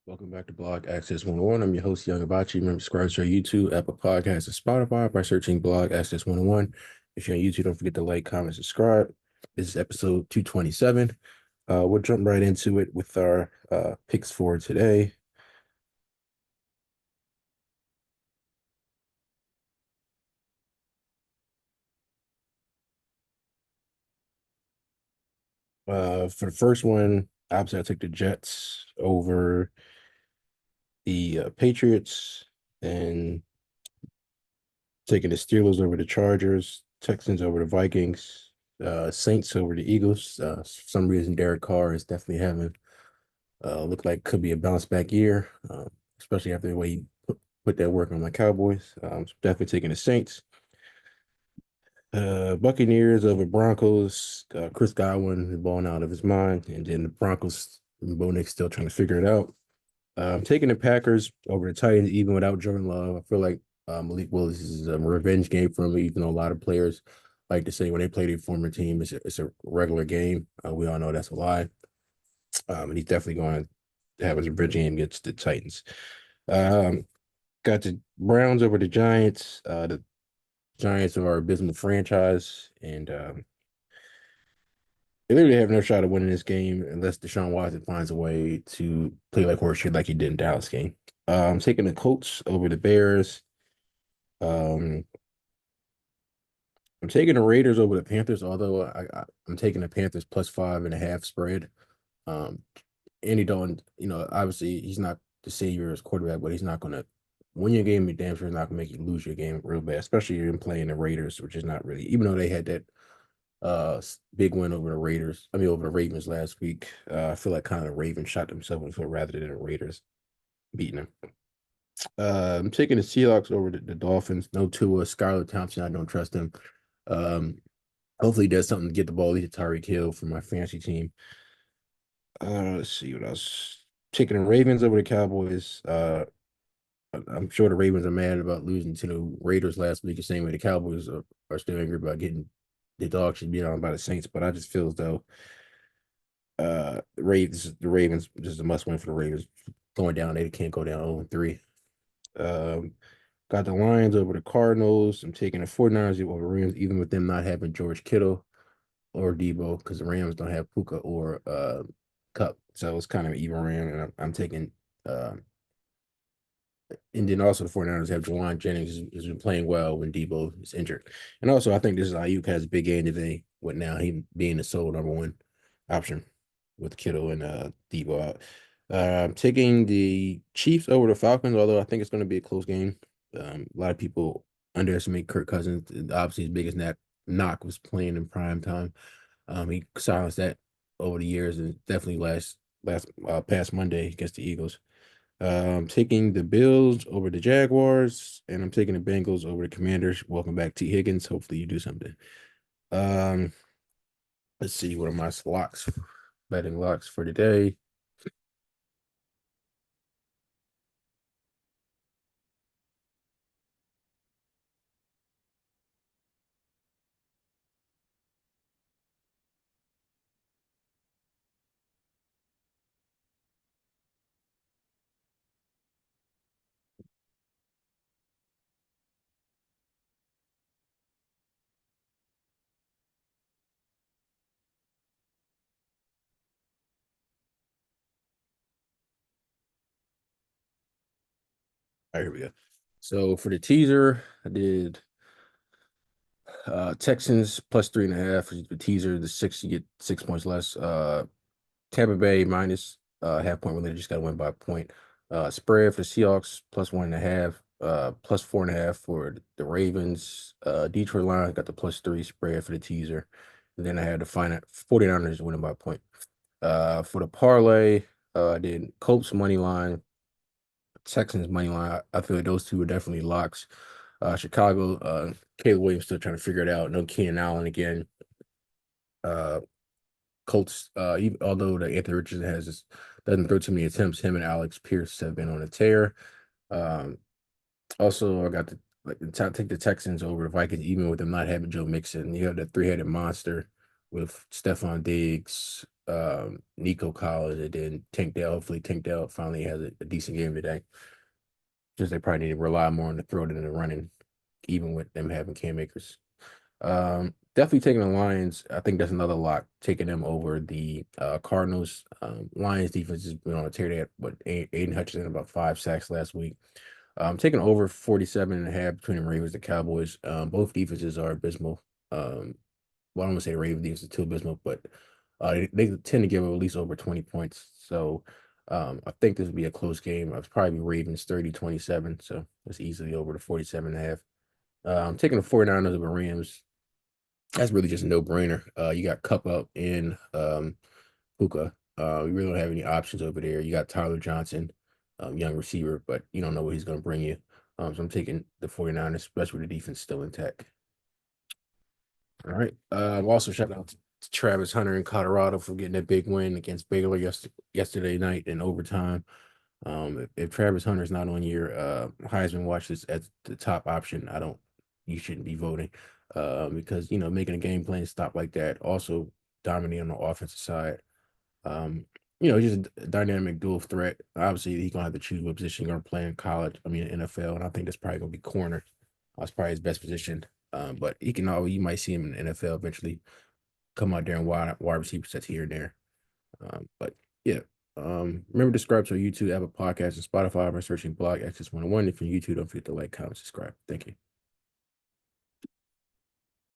Welcome back to Blog Access 101. I'm your host, Young Abachi. Remember, subscribe to our YouTube, Apple Podcasts, and Spotify by searching Blog Access 101. If you're on YouTube, don't forget to like, comment, subscribe. This is episode 227. We'll jump right into it with our picks for today. For the first one, obviously I took the Jets over the Patriots and taking the Steelers over the Chargers, Texans over the Vikings, Saints over the Eagles. For some reason, Derek Carr is definitely having look like could be a bounce back year, especially after the way he put that work on the Cowboys. So definitely taking the Saints. Buccaneers over Broncos. Chris Godwin is balling out of his mind, and then the Broncos. Bo Nick's still trying to figure it out. I'm taking the Packers over the Titans, even without Jordan Love. I feel like Malik Willis is a revenge game for him, even though a lot of players like to say when they play their former team, it's a regular game. We all know that's a lie. And he's definitely going to have his revenge game against the Titans. Um, got the Browns over the Giants. The Giants are our abysmal franchise, and they literally have no shot of winning this game unless Deshaun Watson finds a way to play like horseshit like he did in Dallas game. I'm taking the Colts over the Bears. Um, I'm taking the Raiders over the Panthers, although I'm taking the Panthers plus 5.5 spread. Um, Andy Dalton, obviously he's not the savior as quarterback, but he's not going to win your game. He damn sure is not going to make you lose your game real bad, especially in playing the Raiders, which is not really, even though they had that big win over the Raiders. I mean, over the Ravens last week. I feel like kind of the Ravens shot themselves in the foot rather than the Raiders beating them. I'm taking the Seahawks over the Dolphins. No Tua, Skylar Thompson. I don't trust him. Um, Hopefully, he does something to get the ball to Tyreek Hill for my fantasy team. Let's see what else. Taking the Ravens over the Cowboys. I'm sure the Ravens are mad about losing to the Raiders last week, the same way the Cowboys are still angry about getting the dog should be on by the Saints. But I just feel as though the Ravens this is a must win for the Ravens. Going down, they can't go down 0-3. Um, got the Lions over the Cardinals. I'm taking the 49ers over Rams, even with them not having George Kittle or Debo, because the Rams don't have Puka or Cup. So it's kind of an even Ram, and I'm taking and then also the 49ers have Jawan Jennings who's been playing well when Debo is injured. And also I think this is Ayuk has a big game today with now he being the sole number one option with Kittle and Debo out. I'm taking the Chiefs over the Falcons, although I think it's going to be a close game. A lot of people underestimate Kirk Cousins. Obviously, his biggest knock was playing in prime time. He silenced that over the years, and definitely last past Monday against the Eagles. I'm taking the Bills over the Jaguars, and I'm taking the Bengals over the Commanders. Welcome back, T. Higgins. Hopefully, you do something. Um, let's see what are my locks, betting locks for today. All right, here we go. So for the teaser, I did Texans plus 3.5. The teaser, the six, you get 6 points less. Tampa Bay minus half point when they just got to win by a point. Spread for the Seahawks plus 1.5. Plus 4.5 for the Ravens. Detroit Lions got the plus 3 spread for the teaser. And then I had the final 49ers winning by a point. For the parlay, I did Colts money line, Texans money line. I feel like those two are definitely locks. Chicago, Caleb Williams still trying to figure it out. No Keenan Allen again. Uh, Colts, although the Anthony Richardson doesn't throw too many attempts, him and Alex Pierce have been on a tear. Um, Also, I got take the Texans over the Vikings, even with them not having Joe Mixon. You have the three-headed monster with Stephon Diggs, Nico Collins, and then Tank Dell. Hopefully, Tank Dell finally has a decent game today. Just they probably need to rely more on the throw than the running, even with them having Cam Akers. Definitely taking the Lions. I think that's another lock, taking them over the Cardinals. Lions defense has been on a tear. They had what Aiden Hutchinson about 5 sacks last week. Taking over 47.5 between the Ravens and Cowboys. Both defenses are abysmal. Well, I don't want to say the Ravens defense is too abysmal, but they tend to give at least over 20 points. So I think this would be a close game. It's probably Ravens 30-27. So it's easily over the 47.5. Taking the 49ers over Rams. That's really just a no-brainer. You got Cup up in Puka. You really don't have any options over there. You got Tyler Johnson, young receiver, but you don't know what he's going to bring you. So I'm taking the 49ers, especially with the defense still intact. All right. Also, shout out to Travis Hunter in Colorado for getting a big win against Baylor yesterday night in overtime. If Travis Hunter's not on your Heisman watch list as the top option, you shouldn't be voting because making a game plan stop like that, also dominating on the offensive side. Um, just a dynamic dual threat. Obviously, he's gonna have to choose what position he's gonna play in college. I mean, NFL, and I think that's probably gonna be corner. That's probably his best position. But you might see him in the NFL eventually come out there and wide receiver sets here and there. But yeah. Remember to subscribe to our YouTube, Apple Podcasts, and Spotify by searching Blog Access 101. If you're on YouTube, don't forget to like, comment, subscribe. Thank you.